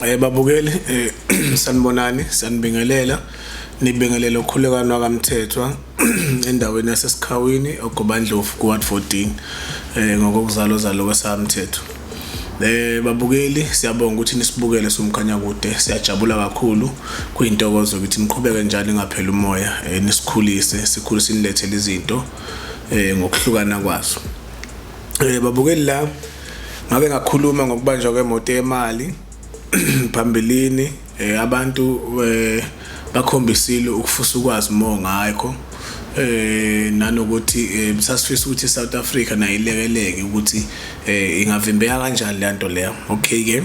Babukeli sanibonani sanibingelela nibingelela ukukhulekana kwaMthethwa endaweni yaseSikhawini oGobandlovu kuWard 14 ngokokuzalwa zalo kwesaMthethwa. Babukeli siyabonga ukuthi nisibukele somkhanya kude, siyajabula kakhulu, kuyintokozo ukuthi niqhubeke njalo ngaphela umoya, nisikhulise sinilethele izinto ngokuhlukana kwazo. Babukeli la ngake ngakhuluma ngokubanjwa kwemoto yemali phambilini, abantu bakhombisile ukufisa ukwazi more ngakho, nanokuthi sasifisa ukuthi iSouth Africa nayo ilekeleke ukuthi ingavimbeka kanjani le nto leyo. Okay ke,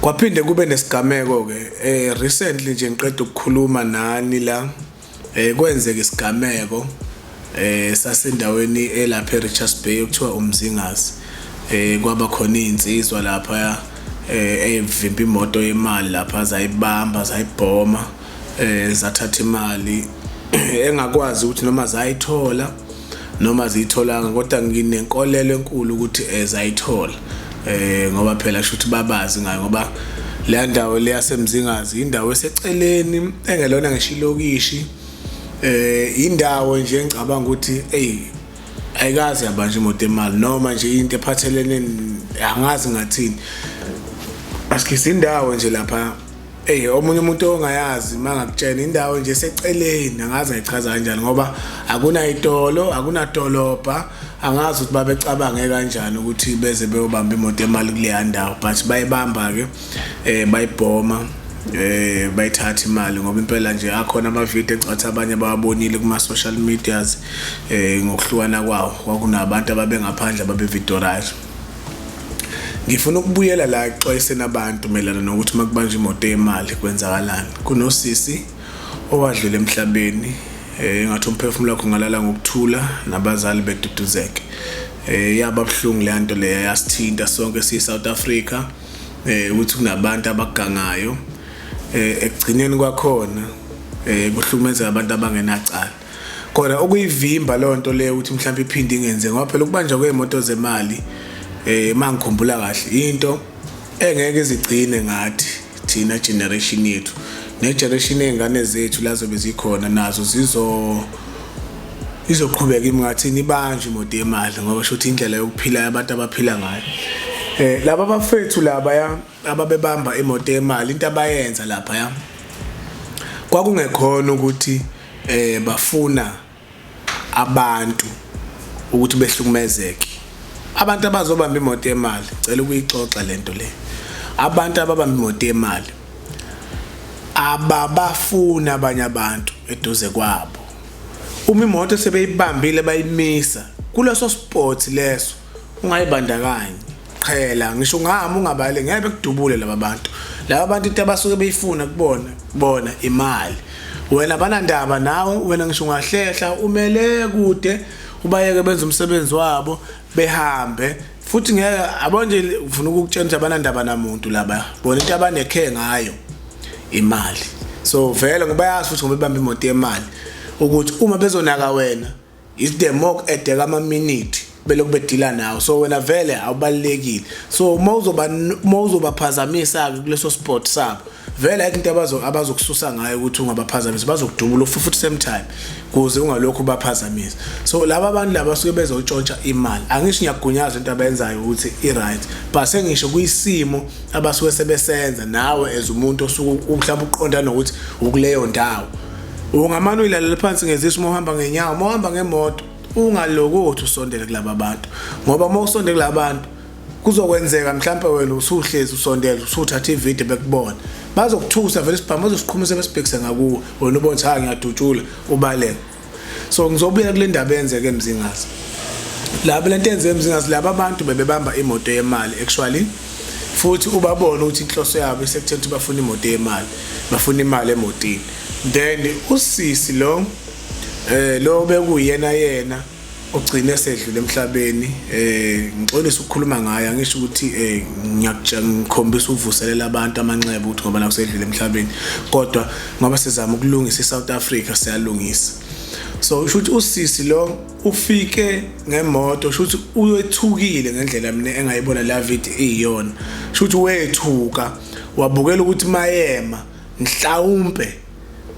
kwaphinde kube nesigameko ke recently nje ngiqeda ukukhuluma nani la, kwenzeka isigameko sasendaweni elapha eRichards Bay okuthiwa uMzingazi. Kwaba khona izinsizwa lapha evimba imoto yemali lapha, zayibamba zayibhoma, zathatha imali engakwazi ukuthi noma zayithola noma ziyitholanga, kodwa nginenkolelo enkulu ukuthi zayithola, ngoba phela shuthi babazi ngayo, ngoba le ndawo le yaseMzingazi indawo eseceleni engelona ngisho ilokishi, indawo nje engicabanga ukuthi ayikazi yabanje imoto emali noma nje into ephathelene angazi ngathini. Asikho indawo nje lapha omunye umuntu ongayazi mangakutshela indawo nje eseceleni, angazi ayichaza kanjani ngoba akunayitolo, akunadolobha, angazi ukuthi babecabange kanjani ukuthi beze beyobamba imoto emali kuleya ndawo, but bayibamba ke bayibhoma, bayithatha imali, ngoba impela nje akhona amavidiyo engicathi abanye bawabonile kuma social medias ngokuhlukana kwawo, kwakunabantu ababengaphandle ababevidorayo. Ngifuna ukubuyela la exwayiseni abantu melana nokuthi makubanje imoto yemali kwenzakalani. Kunosisi owadlula emhlabeni, ngathi umphefumulo wakhe ngalala ngokuthula nabazali beduduzeke. Yaba buhlungu le nto leya, yasithinta sonke siyiSouth Africa, ukuthi kunabantu abagangayo, ekugcineni kwakhona kuhlukumeza abantu abangenacala. Kodwa okuyivimba lo nto leyo ukuthi mhlawumbe iphinde ingenze, ngoba phela ukubanjwa kwemoto zemali mangikhumbula kahle into engeke izigcine ngathi thina generation yethu negeneration yezingane zethu lazobe zikhona nazo izoqhubeka ngathi ibanje imoto yemali, ngoba shothi indlela yokuphila abantu abaphila ngayo. Laba bafethu laba ababebamba imoto yemali, into abayenza lapha kwakungekhona ukuthi bafuna abantu ukuthi behlukumezeke. Abantu abazobamba imoto yemali, cela ukuyixoxa lento le, abantu ababamba imoto yemali ababafuna abanye abantu eduze kwabo. Uma imoto sebeyibambile bayimisa kuleso sport leso, ungayibandakanye. Qhela ngisho ngami ungabale ngeke bekudubule laba bantu into abasuke beyifuna kubona imali. Wena banandaba nawe, wena ngisho ungahlehla umele kude ubayeke benza umsebenzi wabo behambe, futhi ngeke abonje ufuna ukukutshela ukuthi abanandaba namuntu laba, bona into abanekhe ngayo imali. So vele ngoba yazi futhi ngoba bebamba imoto yemali ukuthi uma bezonaka wena is the more edeka ama minute belokhu bedila nawo, so wena vele awubalekile. So mawuzobaphazamisa kuleso sport sabo, vele ayikho into abazokususa ngayo ukuthi ungabaphazamisa, bazokudubula futhi same time kuze ungalokhu baphazamisa. So laba abantu laba suke bezotshontsha imali, angisho ngiyagunyaza into abayenzayo ukuthi i-right, but sengisho kuyisimo abasuke sebesenza nawe as umuntu osuke mhlawumbe uqonda nokuthi ukuleyo ndawo ungamane uyilalela phansi ngezisho uma uhamba ngenyawo, uma uhamba ngemoto ungalokothi usondele kulaba bantu, ngoba uma usondele kulaba bantu kuzokwenzeka mhlawumbe wena usuhlezi usondele usuthatha ivideo bekubona, bazokuthusa vele isibhamu bazosiqhumisa besibhekise ngakuwe, wena ubona ukuthi ngiyadutshula ubaleke. So ngizobuya kule ndaba yenzeke eMzingazi. Laba lento yenze eMzingazi, laba abantu bebebamba imoto yemali actually, futhi ubabona ukuthi inhloso yabo isekutheni ukuthi bafuna imoto yemali, bafuna imali emotini. Then usisi lo bekuyena ogcine esedlule emhlabeni, ngixolisa ukukhuluma ngaye, angisho ukuthi ngiyakhombisa ukuvuselela abantu amanxeba ukuthi ngoba nakusedlule emhlabeni, kodwa ngoba sizama ukulungisa iSouth Africa siyalungisa. so usho ukuthi usisi lo ufike ngemoto usho ukuthi uyethukile ngendlela mina engayibona la video iyona usho ukuthi wethuka wabukela ukuthi mayema mhlawumbe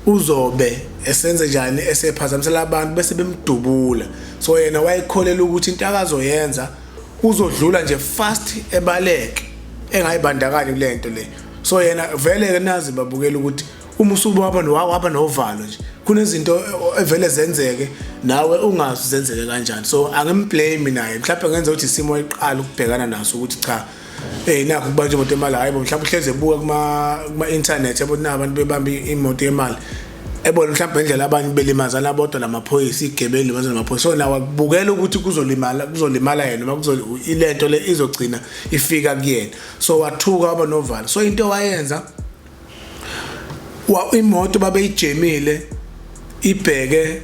uzobe esenze njani esephazamisela abantu bese bemdubula so yena wayekholela ukuthi into akazoyenza uzodlula nje fast ebaleke engayibandakanye kulento le so yena vele nazi babukela ukuthi uma usubo waba novalo nje kunezinto evele zenzeke nawe ungazi zenzeke kanjani so angimblame naye mhlawumbe ngenza ukuthi isimo eqala ukubhekana naso ukuthi cha nakho kuba nje imoto yemali hayibo mhlawumbe uhleze ebuka kuma internet yabo nabantu bebamba imoto yemali ebona mhlawumbe indlela abanye belimazana bodwa lamaphoyisa igebeli limazana lamaphoyisa so nawe kubukela ukuthi kuzolimala yena noma ilento le izogcina ifika kuyena so wathuka waba novalo so into wayenza imoto babeyijemile ibheke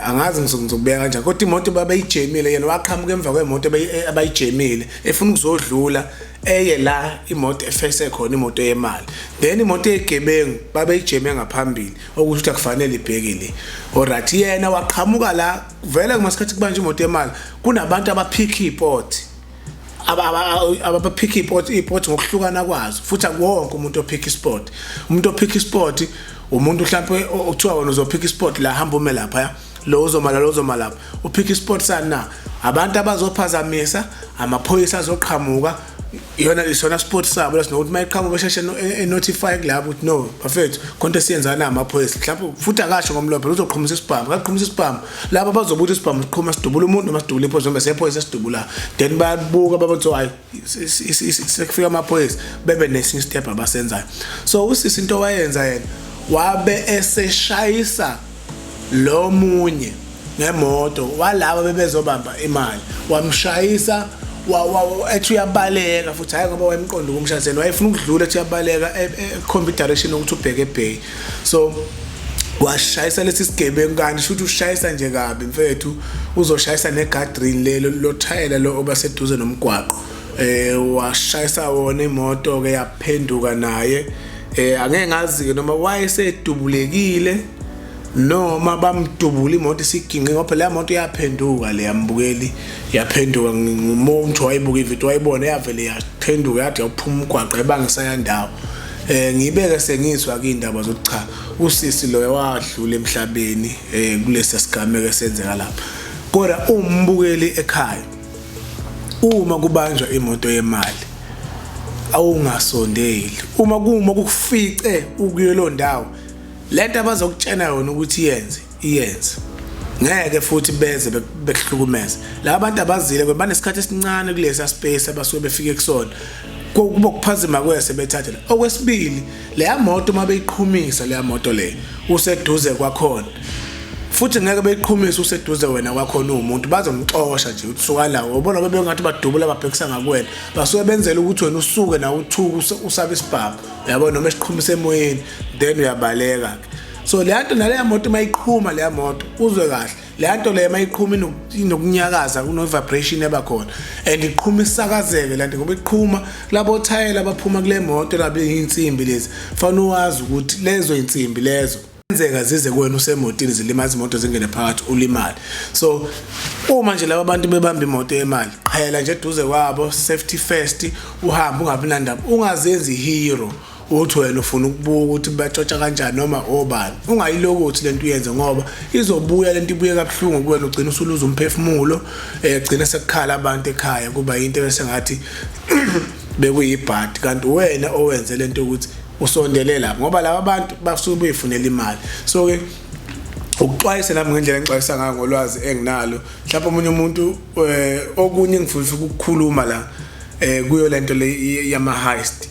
angazi ngizokubeka kanjani kodwa imoto babeyijemile yena waqhamuka emva kwemoto abayijemile efuna ukuzodlula eye la imoto efese khona imoto yemali then imoto yegebengu babeyijeme ngaphambili ukuthi akufanele ibhekile alright yena waqhamuka la vele kumasikhathi kubanje imoto yemali kunabantu abaphika iport abaphika iport ngokuhlukana kwazo futhi akuwonke umuntu ophika isport umuntu ophika isport umuntu mhlawumbe okuthiwa wona uzophika isport la hamba ume lapha lo uzomala lapha uphika isport sana abantu abazophazamisa amaphoyisa azoqhamuka yona isona sport sabo lesinokuthi mayiqhamuka besheshe notify kulabo ukuthi no bafethu konke siyenza na amaphoyisa mhlawumbe futhi akasho ngomlombe uzoqhumisa isibhamu akaqhumisa isibhamu laba bazobuthi isibhamu siqhuma sidubula umuntu noma sidubula iphoyisa noma sephoyisa sidubula then bayabuka babathi hayi sekufika amaphoyisa bebe nesinye step abasenzayo so usisi into wayenza yena wabe eseshayisa lo munye ngemoto walabo bebezobamba imali wamshayisa ethi uyabaleka futhi hayi ngoba wayemqondo kumshayiseni wayefuna ukudlula ethi uyabaleka ecombi direction ukuthi ubheke ebheki so washayisa lesi sigebengu kanti futhi ushayisa nje kabi mfethu uzoshayisa neguardrail lelo lothayela lo obaseduze nomgwaqo washayisa wona imoto ke yaphenduka naye angeke ngazi ke noma wayesedubulekile noma bamdubula imoto isiginqe ngoba le moto yaphenduka le yambukeli yaphenduka ngumuntu wayibuka ividiyo wayibona yavele yaphenduka yathi yaphuma umgwaqo ebangisaya ndawo ngibeke sengizwa ke indaba zokuthi cha usisi lo wadlula emhlabeni kulesi sigameko esenzeka lapha kodwa umbukeli ekhaya uma kubanjwa imoto yemali awungasondeli uma kufice ukuyelo ndawo lento abazokutshena yona ukuthi iyenze ngeke futhi beze bekuhlukumeza la abantu abazile banesikhathi esincane kulesa space abasuke befike kusona kuba ukuphazima kwese bethathela okwesibili le moto mabeyiqhumisa le moto le useduze kwakhona futhi ngeke beyiqhumisa useduze wena kwakhona umuntu bazomxosha nje usuka la ubona bebe ngathi badubula babhekisa ngakwena basuke benzela ukuthi wena usuke na uthuka usabe isibhamu yabo noma esiqhumisa emoyeni then uyabaleka so le nto nale moto mayiqhuma le moto uzwe kahle le nto le mayiqhuma inokunyakaza kuno vibration ebakhona and iqhuma isakazeke la nto ngoba iqhuma labo thayela baphuma kule moto labe insimbi lezi fanele wazi ukuthi lezo insimbi lezo enzeka zize kuwena usemotini zilimaza imoto zingene phakathi ulimali so uma nje laba bantu bebamba imoto yemali qhela nje eduze kwabo safety first uhamba ungabi nandaba ungazenzi hero uthi wena ufuna ukubuka ukuthi batshotha kanjani noma obani ungayiloko uthi lento uyenze ngoba izobuya lento ibuye kabuhlungu kuwena ugcina usuluza umphefumulo egcina sekukhala abantu ekhaya kuba into bese ngathi bekuyibhadi kanti wena owenze lento ukuthi usondele lapha ngoba laba abantu basuke beyifunela imali so ke ukuxwayisa nami ngendlela engixwayisa ngayo ngolwazi enginalo mhlawumbe umunye umuntu okunye ngifuna ukukhuluma la kuyo lento le yama heist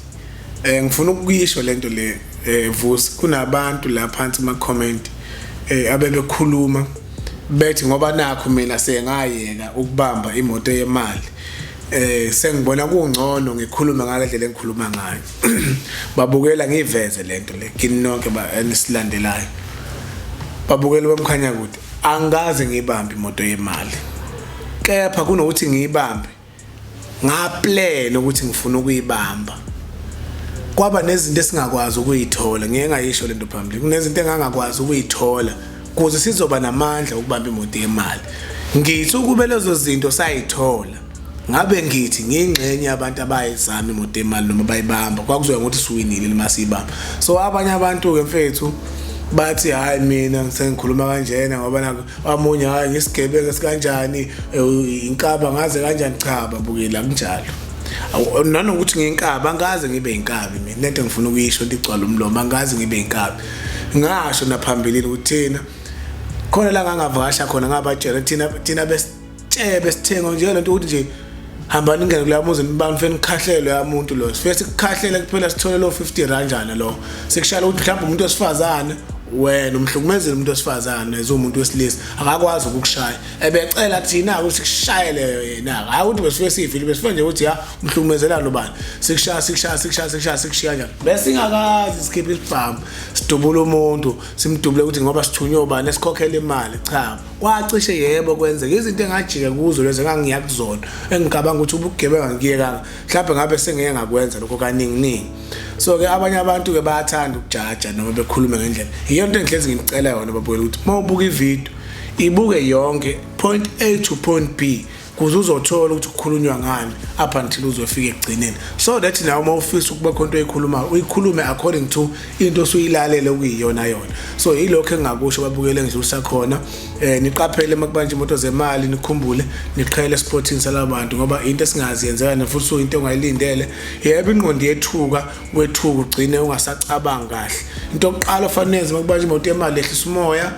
ngifuna ukuyisho lento le Vusi kunabantu la phansi ma comment abebekhuluma bethi ngoba nakho mina sengayeka ukubamba imoto yemali sengibona kungcono ngikhuluma ngale engikhuluma ngayo babukela ngiveze lento le kini nonke enisilandelayo babukela bamkhanya ukuthi angaze ngibambe imoto yemali kepha kunokuthi ngiyibambe ngaplan ukuthi ngifuna ukuyibamba kwaba nezinto esingakwazi ukuyithola ngeke ngayisho lento phambili kunezinto engangakwazi ukuyithola ukuze sizoba namandla ukubamba imoto yemali. Ngithi ukube lezo zinto sayithola ngabe ngithi ngingxenye yabantu abayizama imoto yemali noma bayibamba kwakuzoya ukuthi siwinile masibamba. So abanye abantu ke mfethu bathi hayi mina sengikhuluma kanjena ngoba nako amunye hayi ngisigebeke sikanjani inkaba ngaze kanjani, cha babukela kunjalo. Nanokuthi nginkaba angaze ngibe inkabi mina, lento ngifuna ukuyisho nticwala umlomo, angaze ngibe inkabi. Ngasho naphambilini ukuthi thina khona la ngangavakasha khona ngabatshela thina besitshebe sithenga nje lento ukuthi nje hamba ningene kula muzi nibani feni khahlelo yamuntu lo sifike sikhahlele kuphela sithole lo 50 ranjana lo sekushala ukuthi mhlawumbe umuntu wesifazane wena umhlukumezile umuntu wesifazane ezomuntu wesilisa akakwazi ukukushaya ebecela thina ukuthi sikushayele yena hayi ukuthi besifike sivile besifike nje ukuthi ya umhlukumezela lo bani sikushiya kanjani bese ingakazi sikhiphe isibhamu sidubula umuntu simdubule ukuthi ngoba sithunywa ubani esikhokhela imali. Cha, kwacishe yebo kwenzeka izinto engajike kuzo lezi engangiya kuzona engicabanga ukuthi ubugebenga ngiyekanga mhlawumbe ngabe sengeke ngakwenza lokho kaningi. So ke abanye abantu ke bayathanda ukujaja noma bekhulume ngendlela. Iyo into engihlezi ngicela yona babukela ukuthi mawubuka ivideo ibuke yonke point A to point B kuze uzothola ukuthi ukukhulunywa ngani up until uzofika ekugcineni, so that nawe mawufisa ukuba khonto eyikhuluma uyikhulume according to into osuyilalele okuyiyona yona. So yilokho engakusho babukele nje usakhona niqaphele makubanje imoto zemali, nikhumbule niqhele sporting salabantu ngoba into esingazi yenzeka futhi into ongayilindele. Yebo ingqondo yethuka wethuka ugcine ungasacabanga kahle. Into yokuqala ofanele makubanje imoto yemali ehlisa umoya,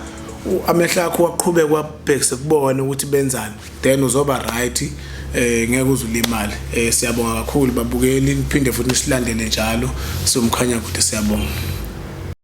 amehla akho waqhubeka wabhekise kubona ukuthi benzani, then uzoba right, ngeke uzulimali. Siyabonga kakhulu babukeli, niphinde futhi nisilandele njalo. Somkhanya kude, siyabonga.